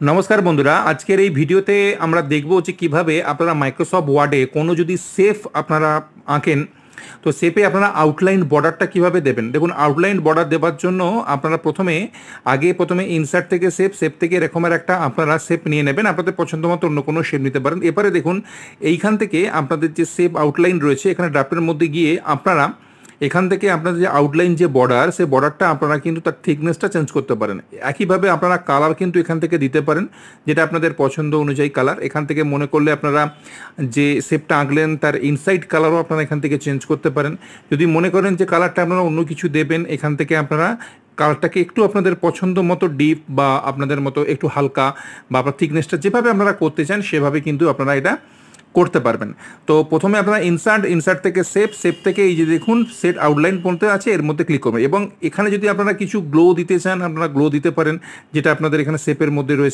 নমস্কার বন্ধুরা, আজকের এই ভিডিওতে আমরা দেখব যে কিভাবে আপনারা মাইক্রোসফট ওয়ার্ডে কোনো যদি শেপ আপনারা আঁকেন, তো শেপে আপনারা আউটলাইন বর্ডারটা কিভাবে দেবেন। দেখুন, আউটলাইন বর্ডার দেওয়ার জন্য আপনারা প্রথমে ইনসার্ট থেকে শেপ থেকে এরকমের একটা আপনারা শেপ নিয়ে নেবেন। আপনাদের পছন্দ মতো অন্য কোনো শেপ নিতে পারেন। এবারে দেখুন, এইখান থেকে আপনাদের যে শেপ আউটলাইন রয়েছে, এখানে ড্রাফটের মধ্যে গিয়ে আপনারা এখান থেকে আপনাদের যে আউটলাইন যে বর্ডার, সেই বর্ডারটা আপনারা কিন্তু তার থিকনেসটা চেঞ্জ করতে পারেন। একইভাবে আপনারা কালার কিন্তু এখান থেকে দিতে পারেন, যেটা আপনাদের পছন্দ অনুযায়ী কালার। এখান থেকে মনে করলে আপনারা যে শেপটা আঁকলেন তার ইনসাইড কালারও আপনারা এখান থেকে চেঞ্জ করতে পারেন। যদি মনে করেন যে কালারটা আপনারা অন্য কিছু দেবেন, এখান থেকে আপনারা কালারটাকে একটু আপনাদের পছন্দ মতো ডিপ বা আপনাদের মতো একটু হালকা বা আপনার থিকনেসটা যেভাবে আপনারা করতে চান সেভাবে কিন্তু আপনারা এটা করতে পারবেন। তো প্রথমে আপনারা ইনসার্ট থেকে শেপ থেকে এই যে দেখুন সেট আউটলাইন পর্যন্ত আছে, এর মধ্যে ক্লিক করবেন এবং এখানে যদি আপনারা কিছু গ্লো দিতে চান আপনারা গ্লো দিতে পারেন, যেটা আপনাদের এখানে শেপের মধ্যে রয়েছে।